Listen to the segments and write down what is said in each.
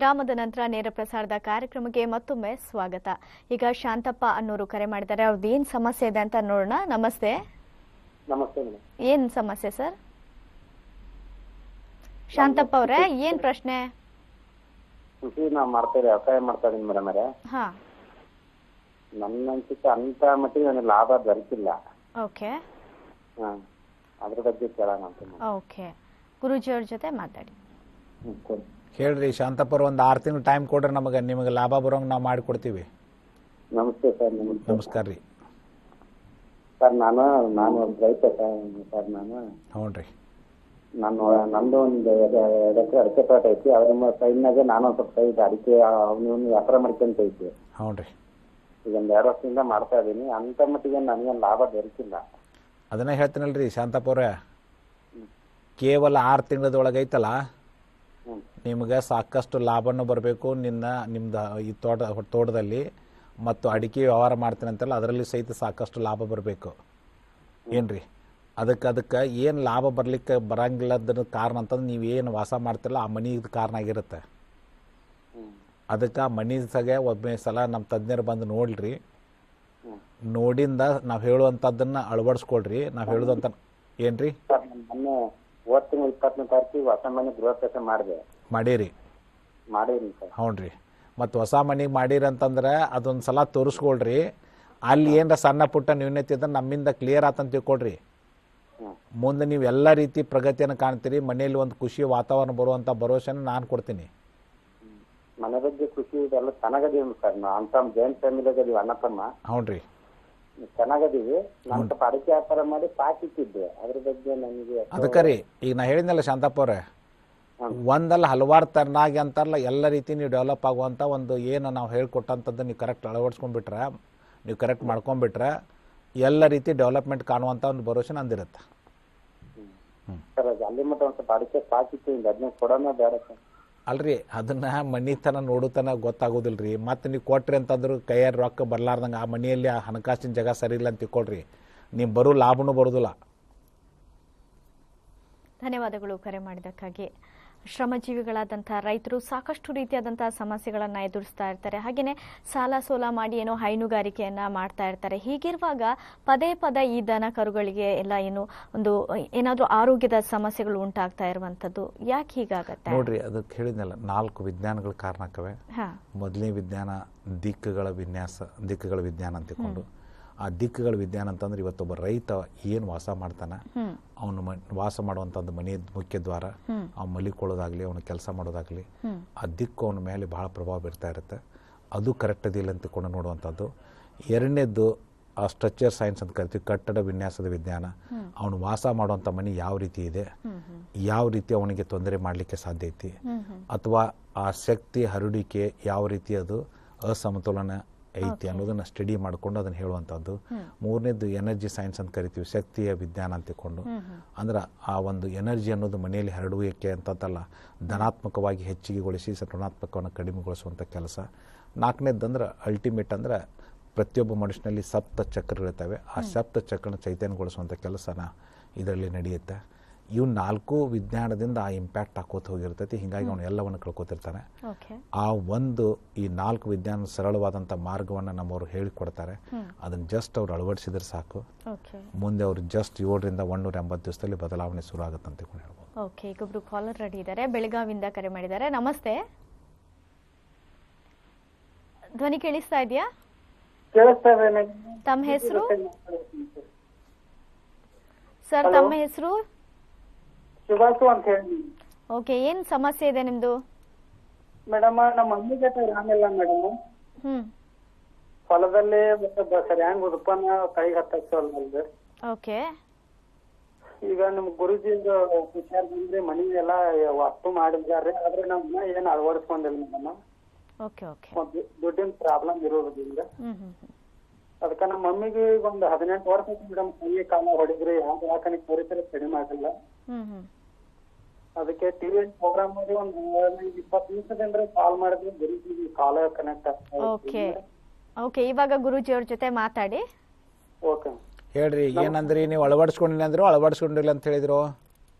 ವಿರಾಮದ ನಂತರ ನೇರ ಪ್ರಸಾರದ ಕಾರ್ಯಕ್ರಮಕ್ಕೆ ಮತ್ತೊಮ್ಮೆ ಸ್ವಾಗತ. ಈಗ ಶಾಂತಪ್ಪ ಅನ್ನೋರು ಕರೆ ಮಾಡಿದ್ದಾರೆ. ಅವ್ರದ್ದು ಏನ್ ಸಮಸ್ಯೆ ಇದೆ ಅಂತ ನೋಡೋಣ. ನಮಸ್ತೆ. ನಮಸ್ತೆ ಮೇಡಮ್. ಏನ್ ಸಮಸ್ಯೆ ಸರ್? ಶಾಂತಪ್ಪ ಅವರೇ, ಏನ್ ಪ್ರಶ್ನೆ? ಕೃಷಿ ನಾವು ಮಾಡ್ತೇವೆ, ವ್ಯವಸಾಯ ಮಾಡ್ತಾ ಇದೀನಿ ಮೇಡಮ್ ಅವರೇ. ಹಾ, ನನ್ನ ಅನ್ಸಿಕೆ ಅಂತ ಮಟ್ಟಿಗೆ ನನಗೆ ಲಾಭ ದೊರಕಿಲ್ಲ. ಓಕೆ, ಅದ್ರ ಬಗ್ಗೆ ಕೇಳೋಣ ಅಂತ. ಓಕೆ, ಗುರುಜಿ ಅವ್ರ ಜೊತೆ ಮಾತಾಡಿ. ಹೇಳ್ರಿ ಶಾಂತಪ್ಪರ, ಒಂದು 6 ತಿಂಗಳು ಟೈಮ್ ಕೊಡ್ರಿ, ನಿಮಗೆ ಲಾಭ ಬರೋಂಗ್ ನಾವು ಮಾಡಿಕೊಡ್ತೀವಿ. ನಮಸ್ತೆ ಸರ್. ನಮಸ್ಕಾರ ರೀ ಸರ್. ನಾನು ರೈತ ಸರ್. ಹ್ಞೂ ರೀ. ನಂದು ಒಂದು 2 ಎಕರೆ ಅಡಿಕೆ ತೋಟ ಐತಿ. ಅದ್ರ ಸೈಡ್ನಾಗೆ ನಾನು ಒಂದು ಸ್ವಲ್ಪ ಸೈಡ್ ಅಡಿಕೆ ಅವ್ನು ವ್ಯಾಪಾರ ಮಾಡ್ಕೊಂತ ಐತಿ. ಹ್ಞೂ ರೀ. ಈಗ ಒಂದು 2 ವರ್ಷದಿಂದ ಮಾಡ್ತಾ ಇದೀನಿ. ಅಂತ ಮಟ್ಟಿಗೆ ನನಗೇನು ಲಾಭ ದೊರಕಿಲ್ಲ. ಅದನ್ನೇ ಹೇಳ್ತೀನಲ್ರಿ ಶಾಂತಪ್ಪ ಅವ್ರೆ, ಕೇವಲ 6 ತಿಂಗಳದೊಳಗೆ ಐತಲ್ಲ, ನಿಮ್ಗೆ ಸಾಕಷ್ಟು ಲಾಭನೂ ಬರಬೇಕು. ನಿಮ್ದು ಈ ತೋಟದಲ್ಲಿ ಮತ್ತು ಅಡಿಕೆ ವ್ಯವಹಾರ ಮಾಡ್ತೀನಿ ಅಂತಲ್ಲ, ಅದರಲ್ಲಿ ಸಹಿತ ಸಾಕಷ್ಟು ಲಾಭ ಬರಬೇಕು. ಏನ್ರಿ ಅದಕ್ಕೆ ಏನು ಲಾಭ ಬರಲಿಕ್ಕೆ ಬರಂಗಿಲ್ಲದ ಕಾರಣ ಅಂತಂದ್ರೆ ನೀವೇನು ವಾಸ ಮಾಡ್ತಿರಲ್ಲ ಆ ಮನಿದು ಕಾರಣ ಆಗಿರುತ್ತೆ. ಅದಕ್ಕೆ ಆ ಮನಿದಾಗೆ ಒಬ್ಬನೇ ಸಲ ನಮ್ಮ ತಜ್ಞರು ಬಂದು ನೋಡ್ರಿ, ನೋಡಿಂದ ನಾವು ಹೇಳುವಂಥದ್ದನ್ನು ಅಳವಡಿಸ್ಕೊಳ್ರಿ. ನಾವು ಹೇಳೋದಂತ ಏನ್ರಿ, ಮೊನ್ನೆ 20ನೇ ತಾರೀಕಿಗೆ ಹೊಸ ಮನೆ ಗೃಹಪ್ರವೇಶ ಮಾಡೀರಿ. ಹ್ಞೂ ರೀ. ಮತ್ತು ಹೊಸ ಮನೆಗೆ ಮಾಡೀರಿ ಅಂತಂದ್ರೆ ಅದೊಂದು ಸಲ ತೋರಿಸ್ಕೊಳ್ರಿ. ಅಲ್ಲಿ ಏನರ ಸಣ್ಣ ಪುಟ್ಟ ನ್ಯೂನ್ಯತೆ ಇದ್ರೆ ನಮ್ಮಿಂದ ಕ್ಲಿಯರ್ ಆತಂತ ತಿಳ್ಕೊಳ್ರಿ. ಮುಂದೆ ನೀವು ಎಲ್ಲ ರೀತಿ ಪ್ರಗತಿಯನ್ನು ಕಾಣ್ತೀರಿ. ಮನೆಯಲ್ಲಿ ಒಂದು ಖುಷಿ ವಾತಾವರಣ ಬರುವಂಥ ಭರವಸೆನ ನಾನು ಕೊಡ್ತೀನಿ. ಮನೆ ಬಗ್ಗೆ ಖುಷಿ ಇದೆಲ್ಲ ಚೆನ್ನಾಗದೀವಿ ಸರ್. ಅಂತ ಜಾಯಿಂಟ್ ಫ್ಯಾಮಿಲಿ ಅದೀವಿ, ಅಣ್ಣ ತಮ್ಮ. ಹ್ಞೂ ರೀ, ಚೆನ್ನಾಗದೀವಿ. ನಾನು ಸ್ವಲ್ಪ ಅಡಿಕೆ ವ್ಯಾಪಾರ ಮಾಡಿ ಸಾಕಿಟ್ಟಿದ್ದೆ. ಅದ್ರ ಬಗ್ಗೆ ನನಗೆ ಅದಕ್ಕೆ ರೀ ಈಗ ನಾ ಹೇಳಿದ್ನಲ್ಲ ಶಾಂತಪ್ಪ ಅವರೇ, ಒಂದಲ್ಲ ಹಲವಾರು ತರನಾಗಿ ಅಂತಾರಲ್ಲ, ಎಲ್ಲ ರೀತಿ ನೀವು ಡೆವಲಪ್ ಆಗುವಂಥ ಒಂದು ಏನು ನಾವು ಹೇಳ್ಕೊಟ್ಟಂಥದ್ದು ನೀವು ಕರೆಕ್ಟ್ ಅಳವಡಿಸ್ಕೊಂಡ್ಬಿಟ್ರೆ, ನೀವು ಕರೆಕ್ಟ್ ಮಾಡ್ಕೊಂಡ್ಬಿಟ್ರೆ ಎಲ್ಲ ರೀತಿ ಡೆವಲಪ್ಮೆಂಟ್ ಕಾಣುವಂಥ ಒಂದು ಭರವಸೆ ನಂದಿರುತ್ತೆ. ಸರ್ ಅಲ್ಲಿ ಮಟ್ಟ ಒಂದು ಸ್ವಲ್ಪ ಅಡಿಕೆ ಸಾಕಿತ್ತು, 15 ಕೊಡೋಣ ಬೇಡ ಸರ್. ಅಲ್ರಿ, ಅದನ್ನ ಮನಿತನ ನೋಡುತನ ಗೊತ್ತಾಗೋದಿಲ್ರಿ. ಮತ್ತೆ ನೀವು ಕೊಟ್ರಿ ಅಂತಂದ್ರು ಕೈಯಾರ ರೊಕ್ಕ ಬರ್ಲಾರ್ದಂಗೆ ಆ ಮನೆಯಲ್ಲಿ ಆ ಹಣಕಾಸಿನ ಜಾಗ ಸರಿ ಇಲ್ಲ ಅಂತ ತಿಳ್ಕೊಳ್ರಿ, ನೀವು ಬರೋ ಲಾಭನೂ ಬರೋದಿಲ್ಲ. ಧನ್ಯವಾದಗಳು ಕರೆ ಮಾಡಿದ್ದಕ್ಕಾಗಿ. ಶ್ರಮಜೀವಿಗಳಾದಂಥ ರೈತರು ಸಾಕಷ್ಟು ರೀತಿಯಾದಂತಹ ಸಮಸ್ಯೆಗಳನ್ನು ಎದುರಿಸ್ತಾ ಇರ್ತಾರೆ. ಹಾಗೆಯೇ ಸಾಲ ಸೋಲ ಮಾಡಿ ಏನೋ ಹೈನುಗಾರಿಕೆಯನ್ನ ಮಾಡ್ತಾ ಇರ್ತಾರೆ. ಹೀಗಿರುವಾಗ ಪದೇ ಈ ದನ ಕರುಗಳಿಗೆ ಎಲ್ಲ ಏನಾದರೂ ಆರೋಗ್ಯದ ಸಮಸ್ಯೆಗಳು ಉಂಟಾಗ್ತಾ ಇರುವಂತದ್ದು ಯಾಕೆ ಹೀಗಾಗತ್ತೆ ನೋಡ್ರಿ? ಅದಕ್ಕೆ ಹೇಳಿದ್ನಲ್ಲ, 4 ವಿಜ್ಞಾನಗಳ ಕಾರಣಕ್ಕವೆ. ಮೊದಲನೇ ವಿಜ್ಞಾನ ದಿಕ್ಕುಗಳ ವಿಜ್ಞಾನ ಅಂತ ತಿಳ್ಕೊಂಡು, ಆ ದಿಕ್ಕುಗಳ ವಿಜ್ಞಾನ ಅಂತಂದ್ರೆ ಇವತ್ತೊಬ್ಬ ರೈತ ಏನು ವಾಸ ಮಾಡ್ತಾನೆ, ಅವನು ವಾಸ ಮಾಡುವಂಥದ್ದು ಮನೆಯ ಮುಖ್ಯ ದ್ವಾರ, ಅವ್ನು ಮಲಿಕೊಳ್ಳೋದಾಗ್ಲಿ, ಅವನು ಕೆಲಸ ಮಾಡೋದಾಗ್ಲಿ, ಆ ದಿಕ್ಕು ಅವನ ಮೇಲೆ ಬಹಳ ಪ್ರಭಾವ ಬೀರ್ತಾ ಇರುತ್ತೆ. ಅದು ಕರೆಕ್ಟ್ ಅದಿಲ್ಲ ಅಂತ ತಿಳ್ಕೊಂಡು ನೋಡುವಂಥದ್ದು. ಎರಡನೇದ್ದು ಆ ಸ್ಟ್ರಕ್ಚರ್ ಸೈನ್ಸ್ ಅಂತ ಕರಿತೀವಿ, ಕಟ್ಟಡ ವಿನ್ಯಾಸದ ವಿಜ್ಞಾನ. ಅವನು ವಾಸ ಮಾಡುವಂಥ ಮನೆ ಯಾವ ರೀತಿ ಇದೆ, ಯಾವ ರೀತಿ ಅವನಿಗೆ ತೊಂದರೆ ಮಾಡಲಿಕ್ಕೆ ಸಾಧ್ಯ ಐತಿ, ಅಥವಾ ಆ ಶಕ್ತಿ ಹರಡಿಕೆ ಯಾವ ರೀತಿ ಅದು ಅಸಮತೋಲನ ಐತಿ ಅನ್ನೋದನ್ನ ಸ್ಟಡಿ ಮಾಡಿಕೊಂಡು ಅದನ್ನ ಹೇಳುವಂಥದ್ದು. ಮೂರನೇದು ಎನರ್ಜಿ ಸೈನ್ಸ್ ಅಂತ ಕರಿತೀವಿ, ಶಕ್ತಿಯ ವಿಜ್ಞಾನ ಅಂತ ತಿಳ್ಕೊಂಡು. ಅಂದ್ರೆ ಆ ಒಂದು ಎನರ್ಜಿ ಅನ್ನೋದು ಮನೆಯಲ್ಲಿ ಹರಡುವಿಕೆ ಅಂತಲ್ಲ, ಧನಾತ್ಮಕವಾಗಿ ಹೆಚ್ಚಿಗೆಗೊಳಿಸಿ ಋಣಾತ್ಮಕವನ್ನು ಕಡಿಮೆಗೊಳಿಸುವಂಥ ಕೆಲಸ. 4ನೇದಂದ್ರೆ ಅಲ್ಟಿಮೇಟ್ ಅಂದ್ರೆ ಪ್ರತಿಯೊಬ್ಬ ಮನುಷ್ಯನಲ್ಲಿ 7 ಚಕ್ರಗಳಿರ್ತವೆ. ಆ 7 ಚಕ್ರನ ಚೈತನ್ಯಗೊಳಿಸುವಂಥ ಕೆಲಸನ ಇದರಲ್ಲಿ ನಡೆಯುತ್ತೆ. ಇವು 4 ವಿಜ್ಞಾನದಿಂದ ಆ ಇಂಪ್ಯಾಕ್ಟ್ ಹಾಕೋತ ಹೋಗಿರ್ತೈತಿ. ಹೀಗಾಗಿ ಅವನು ಎಲ್ಲವನ್ನು ಕಳ್ಕೊತಿರ್ತಾನೆ. ಆ ಈ 4 ವಿಜ್ಞಾನ ಸರಳವಾದಂಥ ಮಾರ್ಗವನ್ನು ನಮ್ಮವರು ಹೇಳಿಕೊಡ್ತಾರೆ. ಅದನ್ನು ಜಸ್ಟ್ ಅವ್ರು ಅಳವಡಿಸಿದ್ರೆ ಸಾಕು. ಮುಂದೆ ಅವರು ಜಸ್ಟ್ 7 ರಿಂದ 180 ದಿವಸದಲ್ಲಿ ಬದಲಾವಣೆ ಶುರು ಆಗುತ್ತೆ ಅಂತ ಹೇಳ್ಬೋದು. ಓಕೆ, ಈಗೊಬ್ರು ಕಾಲರ್ ರೆಡಿ ಇದ್ದಾರೆ, ಬೆಳಗಾವಿಯಿಂದ ಕರೆ ಮಾಡಿದ್ದಾರೆ. ನಮಸ್ತೆ. ಧ್ವನಿ ಕೇಳಿಸ್ತಾ ಇದೆಯಾ? ತಮ್ಮ ಹೆಸರು ಸರ್? ತಮ್ಮ ಹೆಸರು? ಸುಭಾಸು ಅಂತ ಹೇಳಿ. ಓಕೆ, ಏನ್ ಸಮಸ್ಯೆ ಇದೆ ನಿಮ್ದು? ಮೇಡಮ್, ನಮ್ಮ ಮಮ್ಮಿ ಜೊತೆ ಆರಾಮಿಲ್ಲ ಮೇಡಮ್. ಹೊಲದಲ್ಲಿ ಸರಿಯಾಗಿ ಉತ್ಪನ್ನ ಕೈಗೆ ಹತ್ತಲ್ರಿ. ಓಕೆ, ಈಗ ನಮ್ ಗುರುಜಿ ವಿಚಾರ ಬಂದ್ರೆ ಮನಿ ಎಲ್ಲಾ ವಾಸ್ತು ಮಾಡಿದ್ದಾರೆ, ಆದ್ರೆ ನಮ್ಮನ್ನ ಏನ್ ಅಳವಡಿಸ್ಕೊಂಡಿಲ್ಲ ಮೇಡಮ್. ದುಡ್ಡಿನ ಪ್ರಾಬ್ಲಮ್ ಇರೋದ್ರಿಂದ ಅದಕ್ಕೆ ನಮ್ಮ ಮಮ್ಮಿಗೆ ಒಂದು 18 ವರ್ಷ ಮೇಡಮ್. ಕೈಗೆ ಕಾಲ ಹೊಡಿದ್ರಿ, ಯಾವ ಯಾಕನಿಗೆ ಪರಿಸರ ಕಡಿಮೆ ಆಗಿಲ್ಲ. ಅದಕ್ಕೆ ಟಿವಿ ಪ್ರೋಗ್ರಾಮ್ ಮಾಡಿ ಒಂದು 20 ನಿಮಿಷದಿಂದ ಕಾಲ್ ಮಾಡಿದ್ರೆ ಗುರುಜಿಗೆ ಕಾಲ್ ಕನೆಕ್ಟ್ ಆಗ್ತದೆ. ಓಕೆ, ಇವಾಗ ಗುರುಜಿ ಅವ್ರ ಜೊತೆ ಮಾತಾಡಿ. ಓಕೆ ಹೇಳ್ರಿ, ಏನಂದ್ರಿ ನೀವು? ಅಳವಡಿಸ್ಕೊಂಡಿಲ್ಲ ಅಂದ್ರು, ಅಳವಡಿಸ್ಕೊಂಡಿಲ್ಲ ಅಂತ ಹೇಳಿದ್ರು.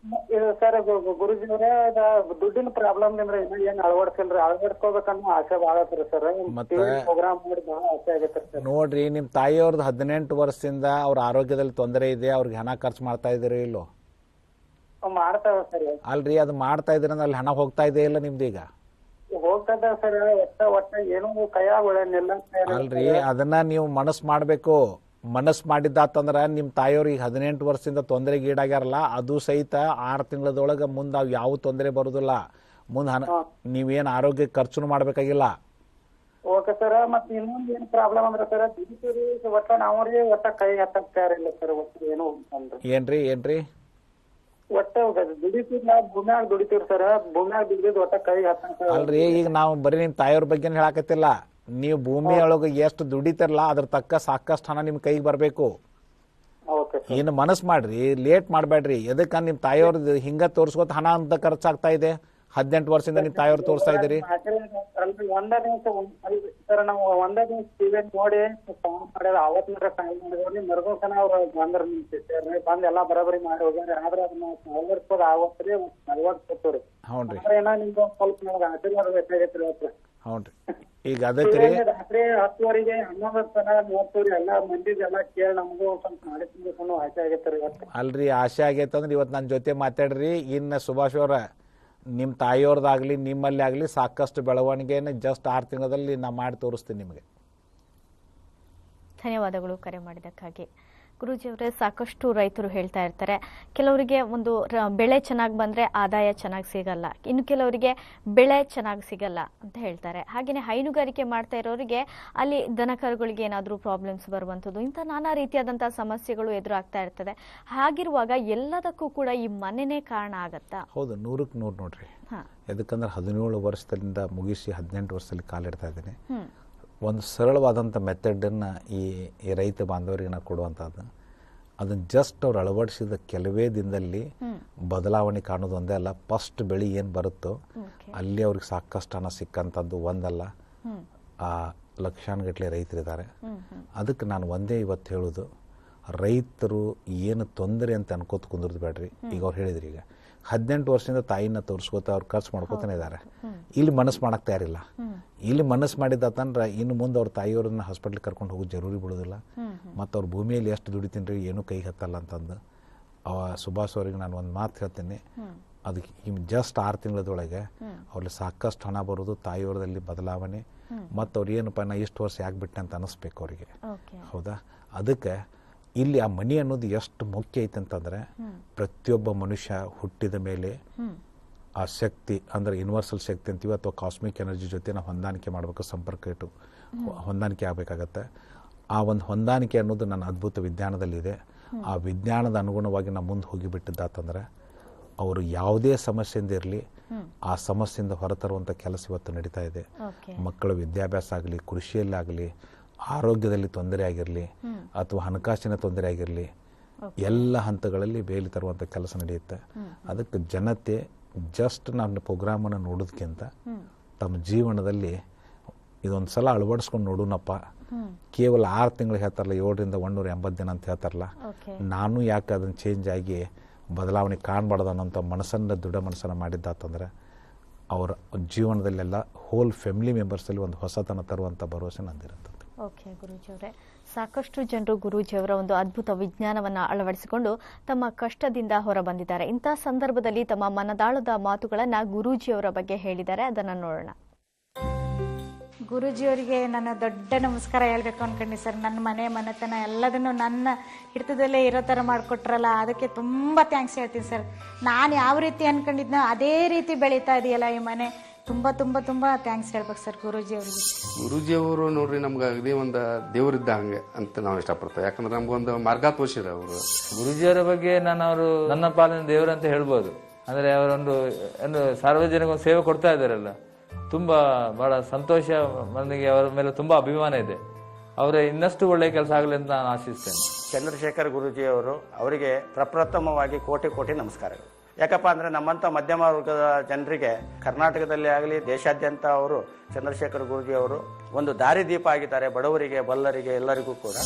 ಸರ್ ಗುರುಜಿ ಅವರೇ ದುಡ್ಡಿನ ಪ್ರಾಬ್ಲಮ್ ಅಂದ್ರೆ ಏನ್ ಅಳವಡಿಸಿಲ್ರಿ, ಅಳವಡಿಸ್ಕೋಬೇಕನ್ನೋ ಆಸೆ ಬಾಳ ಐತ್ರಿ ಸರ್. ಪ್ರೋಗ್ರಾಮ್ ಮಾಡಿ ಬಹಳ ಆಸೆ ಆಗೈತ್ರಿ ಸರ್. ನೋಡ್ರಿ, ನಿಮ್ ತಾಯಿಯವ್ರದ್ದು 18 ವರ್ಷದಿಂದ ಅವ್ರ ಆರೋಗ್ಯದಲ್ಲಿ ತೊಂದರೆ ಇದೆ, ಅವ್ರಿಗೆ ಹಣ ಖರ್ಚು ಮಾಡ್ತಾ ಇದೀರಿ ಇಲ್ಲೋ? ಮಾಡ್ತಾವ ಸರ್. ಅಲ್ರಿ, ಅದು ಮಾಡ್ತಾ ಇದ್ರಿ ಅಂದ್ರೆ ಅಲ್ಲಿ ಹಣ ಹೋಗ್ತಾ ಇದೆ ಇಲ್ಲ ನಿಮ್ದು? ಈಗ ಹೋಗ್ತದ ಸರ್, ಒಟ್ಟ ಏನು ಕೈಯಾಗ ಉಳಿಯಲ್ಲ. ಅಲ್ರಿ, ಅದನ್ನ ನೀವು ಮನಸ್ಸು ಮಾಡ್ಬೇಕು. ಮನಸ್ಸು ಮಾಡಿದ್ದಾತಂದ್ರ ನಿಮ್ ತಾಯಿಯವ್ರಿಗೆ 18 ವರ್ಷದಿಂದ ತೊಂದರೆಗೆ ಈಡಾಗ್ಯಾರಲ್ಲ, ಅದು ಸಹಿತ 6 ತಿಂಗಳದೊಳಗ ಮುಂದೆ ಅವ್ ಯಾವ ತೊಂದರೆ ಬರುದಿಲ್ಲ. ಮುಂದೆ ನೀವೇನ್ ಆರೋಗ್ಯ ಖರ್ಚು ಮಾಡ್ಬೇಕಾಗಿಲ್ಲ. Okay sir. ಮತ್ ಇನ್ನೊಂದ್ ಏನ್ ಪ್ರಾಬ್ಲಮ್ ಅಂದ್ರೆ ಸರ್, ದುಡಿತೀರಿ ಒಟ್ಟ ನಾವ್ರಿ ಒಟ್ಟ ಕೈ ಹತ್ತಕ್ ತಯಾರಿಲ್ಲ ಸರ್. ಒಟ್ಟು ಏನು ಏನ್ರಿ ಒಟ್ಟ ದುಡಿತಿರ್ಲ, ಭೂಮ್ಯಾಗ ದುಡಿತೀವ್ರಿ ಸರ್. ಭೂಮ್ಯಾಗ ದುಡಿದ್ ಒಟ್ಟ ಕೈ ಹತ್ತಕ್. ಅಲ್ರಿ, ಈಗ ನಾವು ಬರೀ ನಿಮ್ ತಾಯಿಯವ್ರ ಬಗ್ಗೆ ಹೇಳಾಕತ್ತಿಲ್ಲ. ನೀವು ಭೂಮಿಯೊಳಗೆ ಎಷ್ಟು ದುಡಿತಾರಲ್ಲ ಅದ್ರ ತಕ್ಕ ಸಾಕಷ್ಟು ಹಣ ನಿಮ್ ಕೈಗೆ ಬರ್ಬೇಕು. ಇನ್ನು ಮನಸ್ಸು ಮಾಡ್ರಿ, ಲೇಟ್ ಮಾಡ್ಬೇಡ್ರಿ. ಎದಕ್ಕ ನಿಮ್ ತಾಯಿಯವ್ರದ್ದು ಹಿಂಗ ತೋರ್ಸ್ಕೊತ ಹಣ ಅಂತ ಖರ್ಚಾಗ್ತಾ ಇದೆ. 18 ವರ್ಷದಿಂದ ನಿಮ್ ತಾಯಿಯವ್ರು ತೋರಿಸ್ತಾ ಇದ್ದೀರಿ. ಒಂದೇ ದಿವಸ ಟಿವಿ ನೋಡಿ ಮಾಡ್ಯಾರ, ಅವತ್ತಿನ ಟೈಮ್ ಮಾಡಿದ್ರಿ. ಮರ್ಗೋಸನ ಅವ್ರು ಬಂದ್ ಎಲ್ಲಾ ಬರಬರಿ ಮಾಡಿ ಹೋಗ್ಯಾರ. ಆದ್ರೆ ಅದನ್ನ ಅಳವಡಿಸೋದು ಆವತ್ರಿ 40 ಕೊಟ್ಟವ್ರಿ. ಹೌನ್ರಿ, ನಿಮ್ಗೆ ಸ್ವಲ್ಪ ನಮ್ಗೆ ಆಶೀರ್ವಾದ ಬೇಕಾಗೈತ್ರಿ ಅವತ್ತು. ಹೌನ್ರಿ. ಈಗ ಅದಕ್ಕೆ ರಾತ್ರಿ 10ವರೆಗೆ 11 ತನ ನೋಡ್ತೀವ್ರಿ. ಎಲ್ಲಾ ಮಂದಿದೆಲ್ಲ ಕೇಳಿ ನಮಗೂ ಸ್ವಲ್ಪ ಮಾಡಿಸ್ಬೇಕು ಆಸೆ ಆಗೈತ್ರಿ ಇವತ್ತು. ಅಲ್ರಿ, ಆಸೆ ಆಗೈತಂದ್ರೆ ಇವತ್ತು ನನ್ನ ಜೊತೆ ಮಾತಾಡ್ರಿ. ಇನ್ನು ಸುಭಾಷ್ ಅವ್ರ ನಿಮ್ಮ ತಾಯಿಯವ್ರದ್ದಾಗ್ಲಿ ನಿಮ್ಮಲ್ಲಿ ಆಗಲಿ ಸಾಕಷ್ಟು ಬೆಳವಣಿಗೆಯನ್ನು ಜಸ್ಟ್ 6 ತಿಂಗಳಲ್ಲಿ ನಾ ಮಾಡಿ ತೋರಿಸ್ತೀನಿ ನಿಮಗೆ. ಧನ್ಯವಾದಗಳು ಕರೆ ಮಾಡಿದ್ದಕ್ಕಾಗಿ. ಗುರೂಜಿಯವರೇ, ಸಾಕಷ್ಟು ರೈತರು ಹೇಳ್ತಾ ಇರ್ತಾರೆ, ಕೆಲವರಿಗೆ ಒಂದು ಬೆಳೆ ಚೆನ್ನಾಗಿ ಬಂದರೆ ಆದಾಯ ಚೆನ್ನಾಗಿ ಸಿಗಲ್ಲ, ಇನ್ನು ಕೆಲವರಿಗೆ ಬೆಳೆ ಚೆನ್ನಾಗಿ ಸಿಗಲ್ಲ ಅಂತ ಹೇಳ್ತಾರೆ. ಹಾಗೆಯೇ ಹೈನುಗಾರಿಕೆ ಮಾಡ್ತಾ ಇರೋರಿಗೆ ಅಲ್ಲಿ ದನಕರುಗಳಿಗೆ ಏನಾದರೂ ಪ್ರಾಬ್ಲಮ್ಸ್ ಬರುವಂಥದ್ದು, ಇಂಥ ನಾನಾ ರೀತಿಯಾದಂಥ ಸಮಸ್ಯೆಗಳು ಎದುರಾಗ್ತಾ ಇರ್ತದೆ. ಹಾಗಿರುವಾಗ ಎಲ್ಲದಕ್ಕೂ ಕೂಡ ಈ ಮನೆನೇ ಕಾರಣ ಆಗತ್ತಾ? ಹೌದು, 100ಕ್ಕೆ 100 ನೋಡ್ರಿ. ಯಾಕಂದ್ರೆ 17 ವರ್ಷದಿಂದ ಮುಗಿಸಿ 18 ವರ್ಷದಲ್ಲಿ ಕಾಲಿಡ್ತಾ ಇದ್ದೀನಿ. ಒಂದು ಸರಳವಾದಂಥ ಮೆಥಡನ್ನು ಈ ರೈತ ಬಾಂಧವರಿಗೆ ನಾವು ಕೊಡುವಂಥದ್ದು. ಅದನ್ನು ಜಸ್ಟ್ ಅವ್ರು ಅಳವಡಿಸಿದ ಕೆಲವೇ ದಿನದಲ್ಲಿ ಬದಲಾವಣೆ ಕಾಣೋದು ಒಂದೇ ಅಲ್ಲ, ಫಸ್ಟ್ ಬೆಳೆ ಏನು ಬರುತ್ತೋ ಅಲ್ಲಿ ಅವ್ರಿಗೆ ಸಾಕಷ್ಟು ಹಣ ಸಿಕ್ಕಂಥದ್ದು ಒಂದಲ್ಲ, ಆ ಲಕ್ಷಾನುಗಟ್ಟಲೆ ರೈತರಿದ್ದಾರೆ. ಅದಕ್ಕೆ ನಾನು ಒಂದೇ ಇವತ್ತು ಹೇಳೋದು, ರೈತರು ಏನು ತೊಂದರೆ ಅಂತ ಅನ್ಕೋತ ಕುಂದಿರ್ದು ಬೇಡ್ರಿ. ಈಗ ಅವ್ರು ಹೇಳಿದ್ರಿ, ಈಗ 18 ವರ್ಷದಿಂದ ತಾಯಿನ ತೋರಿಸ್ಕೋತ ಅವ್ರು ಖರ್ಚು ಮಾಡ್ಕೋತಾನೆ ಇದ್ದಾರೆ. ಇಲ್ಲಿ ಮನಸ್ಸು ಮಾಡಕ್ಕೆ ತಯಾರಿಲ್ಲ. ಇಲ್ಲಿ ಮನಸ್ಸು ಮಾಡಿದಂದ್ರೆ ಇನ್ನು ಮುಂದೆ ಅವ್ರ ತಾಯಿಯವ್ರನ್ನ ಹಾಸ್ಪಿಟ್ಲಿಗೆ ಕರ್ಕೊಂಡು ಹೋಗೋದು ಜರೂರಿ ಬಿಡೋದಿಲ್ಲ. ಮತ್ತು ಅವ್ರ ಭೂಮಿಯಲ್ಲಿ ಎಷ್ಟು ದುಡಿತೀನಿ ರೀ ಏನೂ ಕೈ ಹತ್ತಲ್ಲ ಅಂತಂದು ಸುಭಾಷ್ ಅವ್ರಿಗೆ ನಾನು ಒಂದು ಮಾತು ಹೇಳ್ತೀನಿ. ಅದಕ್ಕೆ ಜಸ್ಟ್ 6 ತಿಂಗಳದೊಳಗೆ ಅವ್ರಿಗೆ ಸಾಕಷ್ಟು ಹಣ ಬರೋದು, ತಾಯಿಯವ್ರದಲ್ಲಿ ಬದಲಾವಣೆ, ಮತ್ತು ಅವ್ರು ಏನಪ್ಪ ನಾ ಇಷ್ಟು ವರ್ಷ ಯಾಕೆ ಬಿಟ್ಟೆ ಅಂತ ಅನ್ನಿಸ್ಬೇಕು ಅವರಿಗೆ. ಹೌದಾ? ಅದಕ್ಕೆ ಇಲ್ಲಿ ಆ ಮನಿ ಅನ್ನೋದು ಎಷ್ಟು ಮುಖ್ಯ ಐತೆ ಅಂತಂದ್ರೆ, ಪ್ರತಿಯೊಬ್ಬ ಮನುಷ್ಯ ಹುಟ್ಟಿದ ಮೇಲೆ ಆ ಶಕ್ತಿ ಅಂದ್ರೆ ಯೂನಿವರ್ಸಲ್ ಶಕ್ತಿ ಅಂತೀವಿ, ಅಥವಾ ಕಾಸ್ಮಿಕ್ ಎನರ್ಜಿ ಜೊತೆ ನಾವು ಹೊಂದಾಣಿಕೆ ಮಾಡಬೇಕು, ಸಂಪರ್ಕ ಇಟ್ಟು ಹೊಂದಾಣಿಕೆ ಆಗಬೇಕಾಗತ್ತೆ. ಆ ಒಂದು ಹೊಂದಾಣಿಕೆ ಅನ್ನೋದು ನನ್ನ ಅದ್ಭುತ ವಿಜ್ಞಾನದಲ್ಲಿದೆ. ಆ ವಿಜ್ಞಾನದ ಅನುಗುಣವಾಗಿ ನಾವು ಮುಂದೆ ಹೋಗಿಬಿಟ್ಟಿದ್ದಾತಂದ್ರೆ ಅವರು ಯಾವುದೇ ಸಮಸ್ಯೆಯಿಂದ ಇರಲಿ ಆ ಸಮಸ್ಯೆಯಿಂದ ಹೊರತರುವಂಥ ಕೆಲಸ ಇವತ್ತು ನಡೀತಾ ಇದೆ. ಮಕ್ಕಳ ವಿದ್ಯಾಭ್ಯಾಸ ಆಗಲಿ, ಕೃಷಿಯಲ್ಲಾಗಲಿ, ಆರೋಗ್ಯದಲ್ಲಿ ತೊಂದರೆ ಆಗಿರಲಿ, ಅಥವಾ ಹಣಕಾಸಿನ ತೊಂದರೆ ಆಗಿರಲಿ, ಎಲ್ಲ ಹಂತಗಳಲ್ಲಿ ಬೇಲಿ ತರುವಂಥ ಕೆಲಸ ನಡೆಯುತ್ತೆ. ಅದಕ್ಕೆ ಜನತೆ ಜಸ್ಟ್ ನಮ್ಮ ಪ್ರೋಗ್ರಾಮನ್ನು ನೋಡೋದಕ್ಕಿಂತ ತಮ್ಮ ಜೀವನದಲ್ಲಿ ಇದೊಂದು ಸಲ ಅಳವಡಿಸ್ಕೊಂಡು ನೋಡೋಣಪ್ಪ. ಕೇವಲ 6 ತಿಂಗಳು ಹೇಳ್ತಾರಲ್ಲ, 7ರಿಂದ 180 ದಿನ ಅಂತ ಹೇಳ್ತಾರಲ್ಲ, ನಾನು ಯಾಕೆ ಅದನ್ನು ಚೇಂಜ್ ಆಗಿ ಬದಲಾವಣೆ ಕಾಣಬಾರ್ದು ಅನ್ನೋಂಥ ಮನಸ್ಸನ್ನು, ದೃಢ ಮನಸ್ಸನ್ನು ಮಾಡಿದ್ದಾತಂದ್ರೆ ಅವರ ಜೀವನದಲ್ಲೆಲ್ಲ ಹೋಲ್ ಫ್ಯಾಮಿಲಿ ಮೆಂಬರ್ಸಲ್ಲಿ ಒಂದು ಹೊಸತನ ತರುವಂಥ ಭರವಸೆ ನಂದಿರುತ್ತೆ. ಓಕೆ ಗುರೂಜಿಯವರೇ, ಸಾಕಷ್ಟು ಜನರು ಗುರೂಜಿಯವರ ಒಂದು ಅದ್ಭುತ ವಿಜ್ಞಾನವನ್ನು ಅಳವಡಿಸಿಕೊಂಡು ತಮ್ಮ ಕಷ್ಟದಿಂದ ಹೊರ ಬಂದಿದ್ದಾರೆ. ಇಂಥ ಸಂದರ್ಭದಲ್ಲಿ ತಮ್ಮ ಮನದಾಳದ ಮಾತುಗಳನ್ನು ಗುರೂಜಿಯವರ ಬಗ್ಗೆ ಹೇಳಿದ್ದಾರೆ, ಅದನ್ನು ನೋಡೋಣ. ಗುರೂಜಿಯವರಿಗೆ ನನ್ನ ದೊಡ್ಡ ನಮಸ್ಕಾರ ಹೇಳ್ಬೇಕು ಅನ್ಕೊಂಡಿ ಸರ್. ನನ್ನ ಮನೆತನ ಎಲ್ಲದನ್ನು ನನ್ನ ಹಿಡಿತದಲ್ಲೇ ಇರೋ ಥರ ಮಾಡಿಕೊಟ್ರಲ್ಲ, ಅದಕ್ಕೆ ತುಂಬ ಥ್ಯಾಂಕ್ಸ್ ಹೇಳ್ತೀನಿ ಸರ್. ನಾನು ಯಾವ ರೀತಿ ಅನ್ಕೊಂಡಿದ್ನೋ ಅದೇ ರೀತಿ ಬೆಳೀತಾ ಇದೆಯಲ್ಲ ಈ ಮನೆ. ತುಂಬ ತುಂಬ ತುಂಬ ಥ್ಯಾಂಕ್ಸ್ ಹೇಳ್ಬೇಕು ಸರ್ ಗುರೂಜಿಯವರಿಗೆ. ಗುರೂಜಿಯವರು ನೋಡ್ರಿ ನಮ್ಗೆ ಅಗದಿ ಒಂದು ದೇವರಿದ್ದ ಹಂಗೆ ಅಂತ ನಾವು ಇಷ್ಟಪಡ್ತೇವೆ. ಯಾಕಂದ್ರೆ ನಮ್ಗೊಂದು ಮಾರ್ಗ ತೋರಿಸಿರ ಅವರು. ಗುರೂಜಿಯವರ ಬಗ್ಗೆ ನಾನು ಅವರು ನನ್ನ ಪಾಲಿನ ದೇವರು ಅಂತ ಹೇಳ್ಬೋದು. ಅಂದರೆ ಅವರೊಂದು ಸಾರ್ವಜನಿಕ ಸೇವೆ ಕೊಡ್ತಾ ಇದ್ದಾರಲ್ಲ, ತುಂಬ ಬಹಳ ಸಂತೋಷ. ನನಗೆ ಅವರ ಮೇಲೆ ತುಂಬ ಅಭಿಮಾನ ಇದೆ. ಅವರ ಇನ್ನಷ್ಟು ಒಳ್ಳೆಯ ಕೆಲಸ ಆಗಲಿ ಅಂತ ನಾನು ಆಶಿಸ್ತೇನೆ. ಚಂದ್ರಶೇಖರ್ ಗುರೂಜಿಯವರು ಅವರಿಗೆ ಪ್ರಪ್ರಥಮವಾಗಿ ಕೋಟಿ ಕೋಟಿ ನಮಸ್ಕಾರಗಳು. ಯಾಕಪ್ಪ ಅಂದರೆ ನಮ್ಮಂಥ ಮಧ್ಯಮ ವರ್ಗದ ಜನರಿಗೆ ಕರ್ನಾಟಕದಲ್ಲಿ ಆಗಲಿ ದೇಶಾದ್ಯಂತ ಅವರು ಚಂದ್ರಶೇಖರ್ ಗುರೂಜಿಯವರು ಒಂದು ದಾರಿದೀಪ ಆಗಿದ್ದಾರೆ, ಬಡವರಿಗೆ, ಬಲ್ಲರಿಗೆ, ಎಲ್ಲರಿಗೂ ಕೂಡ.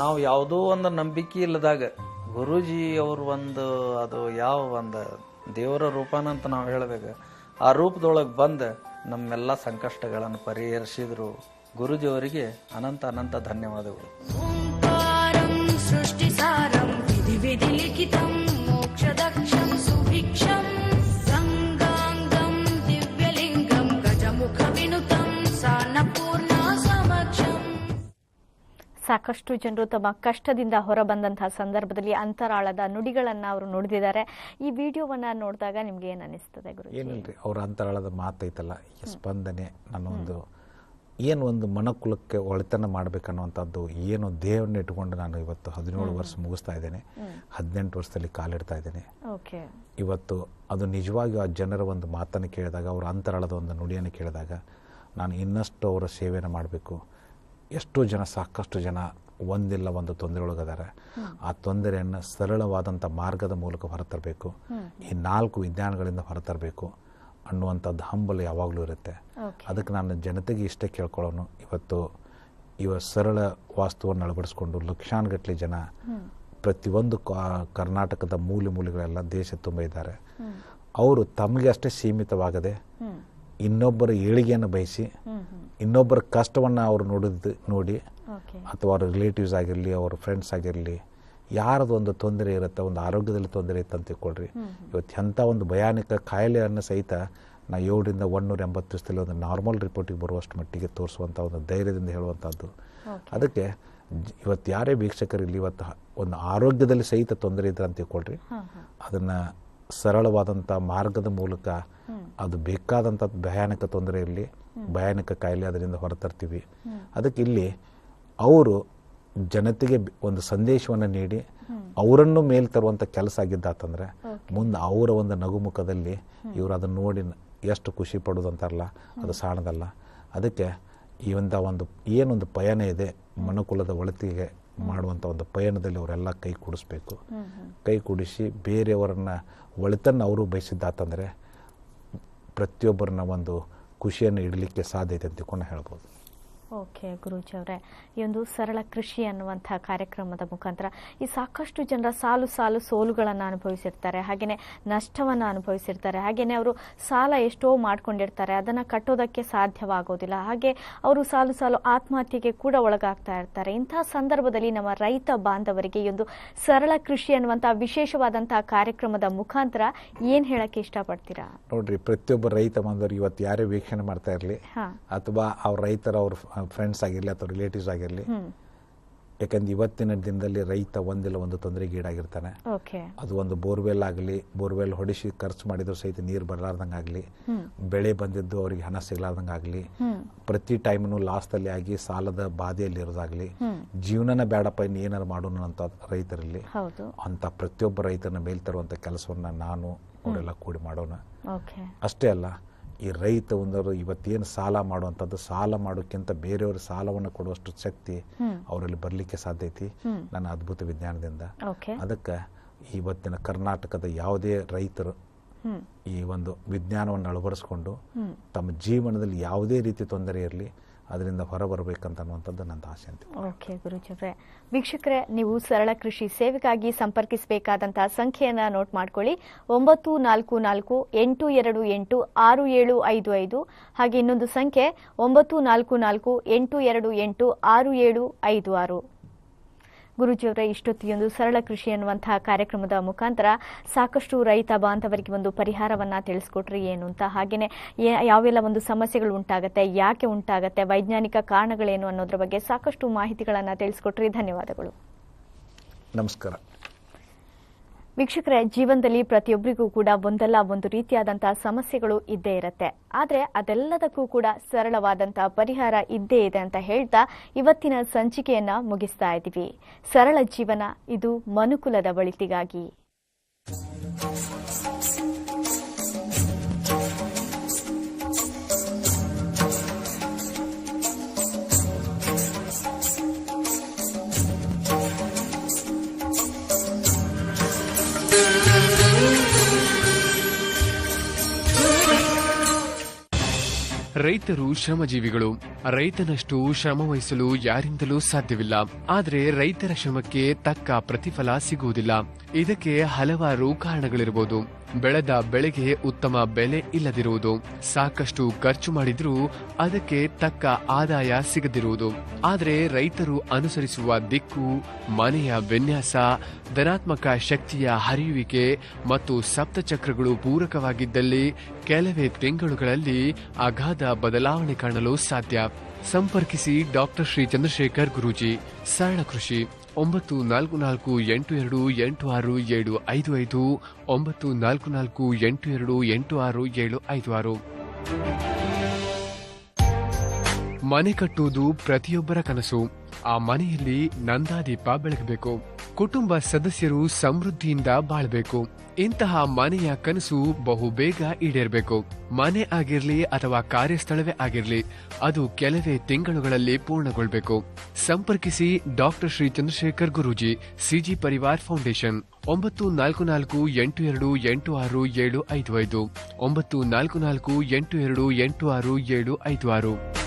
ನಾವು ಯಾವುದೋ ಒಂದು ನಂಬಿಕೆ ಇಲ್ಲದಾಗ ಗುರೂಜಿ ಅವರು ಅದು ಯಾವ ಒಂದು ದೇವರ ರೂಪನಂತ ನಾವು ಹೇಳಬೇಕು. ಆ ರೂಪದೊಳಗೆ ಬಂದು ನಮ್ಮೆಲ್ಲ ಸಂಕಷ್ಟಗಳನ್ನು ಪರಿಹರಿಸಿದ್ರು. ಗುರೂಜಿ ಅವರಿಗೆ ಅನಂತ ಅನಂತ ಧನ್ಯವಾದಗಳು. ಸೃಷ್ಟಿಸಾರಂ ವಿಧಿ ವಿಧಿ ಲಿಖಿತಂ ಮೋಕ್ಷದಕ್ಷಂ ಸುಭಿಕ್ಷಂ ಗಂಗಾಂಗಂ ದಿವ್ಯಲಿಂಗಂ ಗಜಮುಖ ವಿನುತಂ ಸಾನ್ನಪೂರ್ಣ ಸಮಕ್ಷಂ. ಸಾಕಷ್ಟು ಜನರು ತಮ್ಮ ಕಷ್ಟದಿಂದ ಹೊರಬಂದಂತಹ ಸಂದರ್ಭದಲ್ಲಿ ಅಂತರಾಳದ ನುಡಿಗಳನ್ನು ಅವರು ನುಡಿದಿದ್ದಾರೆ. ಈ ವಿಡಿಯೋವನ್ನ ನೋಡಿದಾಗ ನಿಮ್ಗೆ ಏನು ಅನಿಸ್ತದೆ ಗುರು? ಏನಿಲ್ರಿ, ಅವ್ರ ಅಂತರಾಳದ ಮಾತೈತಲ್ಲ, ಈ ಸ್ಪಂದನೆ ನನ್ನೊಂದು ಒಂದು ಮನಕುಲಕ್ಕೆ ಒಳಿತನ ಮಾಡ್ಬೇಕನ್ನುವಂಥದ್ದು ಏನು ದೇವರನ್ನ ಇಟ್ಕೊಂಡು ನಾನು ಇವತ್ತು 17 ವರ್ಷ ಮುಗಿಸ್ತಾ ಇದ್ದೇನೆ. 18 ವರ್ಷದಲ್ಲಿ ಕಾಲಿಡ್ತಾ ಇದ್ದೇನೆ. ಇವತ್ತು ಅದು ನಿಜವಾಗಿ ಆ ಜನರ ಒಂದು ಮಾತನ್ನು ಕೇಳಿದಾಗ, ಅವರ ಅಂತರಾಳದ ಒಂದು ನುಡಿಯನ್ನು ಕೇಳಿದಾಗ ನಾನು ಇನ್ನಷ್ಟು ಅವರ ಸೇವೆಯನ್ನು ಮಾಡಬೇಕು. ಎಷ್ಟೋ ಜನ, ಸಾಕಷ್ಟು ಜನ ಒಂದಿಲ್ಲ ಒಂದು ತೊಂದರೆ ಒಳಗದಾರೆ. ಆ ತೊಂದರೆಯನ್ನು ಸರಳವಾದಂಥ ಮಾರ್ಗದ ಮೂಲಕ ಹೊರತರಬೇಕು, ಈ 4 ವಿಜ್ಞಾನಗಳಿಂದ ಹೊರತರಬೇಕು ಅನ್ನುವಂಥದ್ದು ಹಂಬಲ ಯಾವಾಗಲೂ ಇರುತ್ತೆ. ಅದಕ್ಕೆ ನಾನು ಜನತೆಗೆ ಇಷ್ಟೇ ಕೇಳ್ಕೊಳ್ಳೋನು, ಇವತ್ತು ಸರಳ ವಾಸ್ತುವನ್ನು ಅಳವಡಿಸ್ಕೊಂಡು ಲಕ್ಷಾನುಗಟ್ಟಲೆ ಜನ ಪ್ರತಿಯೊಂದು ಕರ್ನಾಟಕದ ಮೂಲೆಗಳೆಲ್ಲ ದೇಶ ತುಂಬ ಇದ್ದಾರೆ. ಅವರು ತಮಗೆ ಅಷ್ಟೇ ಸೀಮಿತವಾಗದೆ ಇನ್ನೊಬ್ಬರ ಏಳಿಗೆಯನ್ನು ಬಯಸಿ, ಇನ್ನೊಬ್ಬರ ಕಷ್ಟವನ್ನು ಅವರು ನೋಡಿ ಅಥವಾ ಅವ್ರ ರಿಲೇಟಿವ್ಸ್ ಆಗಿರಲಿ, ಅವ್ರ ಫ್ರೆಂಡ್ಸ್ ಆಗಿರಲಿ, ಯಾರದು ಒಂದು ತೊಂದರೆ ಇರುತ್ತೆ, ಒಂದು ಆರೋಗ್ಯದಲ್ಲಿ ತೊಂದರೆ ಇತ್ತು ಅಂತ ತಿಳ್ಕೊಳ್ರಿ. ಇವತ್ತು ಎಂಥ ಒಂದು ಭಯಾನಕ ಕಾಯಿಲೆಯನ್ನು ಸಹಿತ ನಾ 7ರಿಂದ 180 ದಿವಸದಲ್ಲಿ ಒಂದು ನಾರ್ಮಲ್ ರಿಪೋರ್ಟಿಗೆ ಬರುವಷ್ಟು ಮಟ್ಟಿಗೆ ತೋರಿಸುವಂಥ ಒಂದು ಧೈರ್ಯದಿಂದ ಹೇಳುವಂಥದ್ದು. ಅದಕ್ಕೆ ಇವತ್ತು ಯಾರೇ ವೀಕ್ಷಕರಿರಲಿ, ಇವತ್ತು ಒಂದು ಆರೋಗ್ಯದಲ್ಲಿ ಸಹಿತ ತೊಂದರೆ ಇದ್ರೆ ಅಂತ ತಿಳ್ಕೊಳ್ರಿ, ಅದನ್ನು ಸರಳವಾದಂಥ ಮಾರ್ಗದ ಮೂಲಕ ಅದು ಬೇಕಾದಂಥ ಭಯಾನಕ ತೊಂದರೆ ಇರಲಿ, ಭಯಾನಕ ಕಾಯಿಲೆ ಅದರಿಂದ ಹೊರತರ್ತೀವಿ. ಅದಕ್ಕೆ ಇಲ್ಲಿ ಅವರು ಜನತೆಗೆ ಒಂದು ಸಂದೇಶವನ್ನು ನೀಡಿ ಅವರನ್ನು ಮೇಲ್ ತರುವಂಥ ಕೆಲಸ ಆಗಿದ್ದಾತಂದ್ರೆ ಮುಂದೆ ಅವರ ಒಂದು ನಗುಮುಖದಲ್ಲಿ ಇವರು ಅದನ್ನು ನೋಡಿ ಎಷ್ಟು ಖುಷಿ ಪಡೋದು ಅಂತಾರಲ್ಲ, ಅದು ಸಾಣದಲ್ಲ. ಅದಕ್ಕೆ ಈ ಒಂದು ಏನೊಂದು ಪಯಣ ಇದೆ, ಮನುಕುಲದ ಒಳಿತಿಗೆ ಮಾಡುವಂಥ ಒಂದು ಪಯಣದಲ್ಲಿ ಅವರೆಲ್ಲ ಕೈ ಕೂಡಿಸ್ಬೇಕು. ಕೈ ಕೂಡಿಸಿ ಬೇರೆಯವರನ್ನ ಒಳಿತನ್ನು ಅವರು ಬಯಸಿದ್ದಾತಂದರೆ ಪ್ರತಿಯೊಬ್ಬರನ್ನ ಒಂದು ಖುಷಿಯನ್ನು ಇಡಲಿಕ್ಕೆ ಸಾಧ್ಯತೆ ಅಂತ ತಿಳ್ಕೊಂಡು ಹೇಳ್ಬೋದು. ಓಕೆ ಗುರೂಜಿ ಅವರೇ, ಈ ಒಂದು ಸರಳ ಕೃಷಿ ಅನ್ನುವಂಥ ಕಾರ್ಯಕ್ರಮದ ಮುಖಾಂತರ ಈ ಸಾಕಷ್ಟು ಜನರ ಸಾಲು ಸಾಲು ಸೋಲುಗಳನ್ನು ಅನುಭವಿಸಿರ್ತಾರೆ, ಹಾಗೆಯೇ ನಷ್ಟವನ್ನು ಅನುಭವಿಸಿರ್ತಾರೆ, ಹಾಗೆಯೇ ಅವರು ಸಾಲ ಎಷ್ಟೋ ಮಾಡ್ಕೊಂಡಿರ್ತಾರೆ, ಅದನ್ನು ಕಟ್ಟೋದಕ್ಕೆ ಸಾಧ್ಯವಾಗೋದಿಲ್ಲ, ಹಾಗೆ ಅವರು ಸಾಲು ಸಾಲು ಆತ್ಮಹತ್ಯೆಗೆ ಕೂಡ ಒಳಗಾಗ್ತಾ ಇರ್ತಾರೆ. ಇಂತಹ ಸಂದರ್ಭದಲ್ಲಿ ನಮ್ಮ ರೈತ ಬಾಂಧವರಿಗೆ ಈ ಒಂದು ಸರಳ ಕೃಷಿ ಅನ್ನುವಂಥ ವಿಶೇಷವಾದಂತಹ ಕಾರ್ಯಕ್ರಮದ ಮುಖಾಂತರ ಏನು ಹೇಳಕ್ಕೆ ಇಷ್ಟಪಡ್ತೀರಾ? ನೋಡ್ರಿ, ಪ್ರತಿಯೊಬ್ಬ ರೈತ ಬಾಂಧವರು ಇವತ್ತು ಯಾರೇ ವೀಕ್ಷಣೆ ಮಾಡ್ತಾ ಇರಲಿ ಅಥವಾ ಅವ್ರ ರೈತರ ಅವ್ರ ಫ್ರೆಂಡ್ಸ್ ಆಗಿರಲಿ ಅಥವಾ ರಿಲೇಟಿವ್ಸ್ ಆಗಿರಲಿ, ಯಾಕಂದ್ರೆ ಇವತ್ತಿನ ದಿನದಲ್ಲಿ ರೈತ ಒಂದಿಲ್ಲ ಒಂದು ತೊಂದರೆಗೆ ಈಡಾಗಿರ್ತಾನೆ. ಅದು ಒಂದು ಬೋರ್ವೆಲ್ ಆಗಲಿ, ಬೋರ್ವೆಲ್ ಹೊಡಿಸಿ ಖರ್ಚು ಮಾಡಿದ್ರು ಸಹಿತ ನೀರು ಬರಲಾರ್ದಂಗೆ ಆಗಲಿ, ಬೆಳೆ ಬಂದಿದ್ದು ಅವರಿಗೆ ಹಣ ಸಿಗಲಾರ್ದಂಗೆ ಆಗಲಿ, ಪ್ರತಿ ಟೈಮ್ನು ಲಾಸ್ದಲ್ಲಿ ಆಗಿ ಸಾಲದ ಬಾಧೆಯಲ್ಲಿ ಇರೋದಾಗ್ಲಿ, ಜೀವನನ ಬೇಡಪ್ಪ ಇನ್ನು ಏನಾರು ಮಾಡೋಣ ಅಂತ ರೈತರಲ್ಲಿ ಅಂತ ಪ್ರತಿಯೊಬ್ಬ ರೈತನ ಮೇಲ್ ತರುವಂತ ಕೆಲಸವನ್ನ ನಾನು ಅವರೆಲ್ಲ ಕೂಡಿ ಮಾಡೋಣ. ಅಷ್ಟೇ ಅಲ್ಲ, ಈ ರೈತ ಒಂದವರು ಇವತ್ತೇನು ಸಾಲ ಮಾಡುವಂಥದ್ದು, ಸಾಲ ಮಾಡೋಕ್ಕಿಂತ ಬೇರೆಯವರು ಸಾಲವನ್ನು ಕೊಡುವಷ್ಟು ಶಕ್ತಿ ಅವರಲ್ಲಿ ಬರಲಿಕ್ಕೆ ಸಾಧ್ಯ ಐತಿ ನನ್ನ ಅದ್ಭುತ ವಿಜ್ಞಾನದಿಂದ. ಅದಕ್ಕೆ ಇವತ್ತಿನ ಕರ್ನಾಟಕದ ಯಾವುದೇ ರೈತರು ಈ ಒಂದು ವಿಜ್ಞಾನವನ್ನು ಅಳವಡಿಸ್ಕೊಂಡು ತಮ್ಮ ಜೀವನದಲ್ಲಿ ಯಾವುದೇ ರೀತಿ ತೊಂದರೆ ಇರಲಿ ಅದರಿಂದ ಹೊರಬರಬೇಕಂತ ಅನ್ನುವಂಥದ್ದು ನನ್ನ ಆಸೆ ಅಂತ. ಓಕೆ ಗುರೂಜಿ ಅವರೇ, ವೀಕ್ಷಕರೇ, ನೀವು ಸರಳ ಕೃಷಿ ಸೇವೆಗಾಗಿ ಸಂಪರ್ಕಿಸಬೇಕಾದಂತಹ ಸಂಖ್ಯೆಯನ್ನು ನೋಟ್ ಮಾಡ್ಕೊಳ್ಳಿ. 9448286755 ಹಾಗೆ ಇನ್ನೊಂದು ಸಂಖ್ಯೆ 9448286756. ಗುರೂಜಿಯವರೇ, ಇಷ್ಟೊತ್ತಿಗೊಂದು ಸರಳ ಕೃಷಿ ಅನ್ನುವಂತಹ ಕಾರ್ಯಕ್ರಮದ ಮುಖಾಂತರ ಸಾಕಷ್ಟು ರೈತ ಬಾಂಧವರಿಗೆ ಒಂದು ಪರಿಹಾರವನ್ನ ತಿಳಿಸ್ಕೊಟ್ರಿ ಏನು ಅಂತ, ಹಾಗೇನೆ ಯಾವೆಲ್ಲ ಒಂದು ಸಮಸ್ಯೆಗಳು ಉಂಟಾಗತ್ತೆ, ಯಾಕೆ ಉಂಟಾಗತ್ತೆ, ವೈಜ್ಞಾನಿಕ ಕಾರಣಗಳೇನು ಅನ್ನೋದ್ರ ಬಗ್ಗೆ ಸಾಕಷ್ಟು ಮಾಹಿತಿಗಳನ್ನ ತಿಳಿಸ್ಕೊಟ್ರಿ. ಧನ್ಯವಾದಗಳು. ನಮಸ್ಕಾರ. ವೀಕ್ಷಕರೇ, ಜೀವನದಲ್ಲಿ ಪ್ರತಿಯೊಬ್ಬರಿಗೂ ಕೂಡ ಒಂದಲ್ಲ ಒಂದು ರೀತಿಯಾದಂತಹ ಸಮಸ್ಯೆಗಳು ಇದ್ದೇ ಇರುತ್ತೆ. ಆದರೆ ಅದೆಲ್ಲದಕ್ಕೂ ಕೂಡ ಸರಳವಾದಂತಹ ಪರಿಹಾರ ಇದ್ದೇ ಇದೆ ಅಂತ ಹೇಳ್ತಾ ಇವತ್ತಿನ ಸಂಚಿಕೆಯನ್ನ ಮುಗಿಸ್ತಾ ಇದ್ದೀವಿ. ಸರಳ ಜೀವನ, ಇದು ಮನುಕುಲದ ಒಳಿತಿಗಾಗಿ. ರೈತ ರೈತರು ಶ್ರಮಜೀವಿಗಳು. ರೈತನಷ್ಟು ಶ್ರಮ ವಹಿಸಲು ಯಾರಿಂದಲೂ ಸಾಧ್ಯವಿಲ್ಲ. ಆದರೆ ರೈತರ ಶ್ರಮಕ್ಕೆ ತಕ್ಕ ಪ್ರತಿಫಲ ಸಿಗುವುದಿಲ್ಲ. ಇದಕ್ಕೆ ಹಲವಾರು ಕಾರಣಗಳಿರಬಹುದು. ಬೆಳೆದ ಬೆಳೆಗೆ ಉತ್ತಮ ಬೆಲೆ ಇಲ್ಲದಿರುವುದು, ಸಾಕಷ್ಟು ಖರ್ಚು ಮಾಡಿದ್ರೂ ಅದಕ್ಕೆ ತಕ್ಕ ಆದಾಯ ಸಿಗದಿರುವುದು. ಆದರೆ ರೈತರು ಅನುಸರಿಸುವ ದಿಕ್ಕು, ಮನೆಯ ವಿನ್ಯಾಸ, ಧನಾತ್ಮಕ ಶಕ್ತಿಯ ಹರಿಯುವಿಕೆ ಮತ್ತು ಸಪ್ತಚಕ್ರಗಳು ಪೂರಕವಾಗಿದ್ದಲ್ಲಿ ಕೆಲವೇ ತಿಂಗಳುಗಳಲ್ಲಿ ಅಗಾಧ ಬದಲಾವಣೆ ಕಾಣಲು ಸಾಧ್ಯ. ಸಂಪರ್ಕಿಸಿ ಡಾಕ್ಟರ್ ಶ್ರೀ ಚಂದ್ರಶೇಖರ್ ಗುರೂಜಿ. ಸರಳ ಕೃಷಿ 9448286755 9448286756. ಮನೆ ಕಟ್ಟುವುದು ಪ್ರತಿಯೊಬ್ಬರ ಕನಸು. ಆ ಮನೆಯಲ್ಲಿ ನಂದಾದೀಪ ಬೆಳಗಬೇಕು. ಕುಟುಂಬ ಸದಸ್ಯರು ಸಮೃದ್ಧಿಯಿಂದ ಬಾಳ್ಬೇಕು. ಇಂತಹ ಮನೆಯ ಕನಸು ಬಹುಬೇಗ ಈಡೇರಬೇಕು. ಮನೆ ಆಗಿರ್ಲಿ ಅಥವಾ ಕಾರ್ಯಸ್ಥಳವೇ ಆಗಿರ್ಲಿ, ಅದು ಕೆಲವೇ ತಿಂಗಳುಗಳಲ್ಲಿ ಪೂರ್ಣಗೊಳ್ಳಬೇಕು. ಸಂಪರ್ಕಿಸಿ doctor Shri Chandrashekhar Guruji, CG Parivar Foundation. 9448286755 9448286756.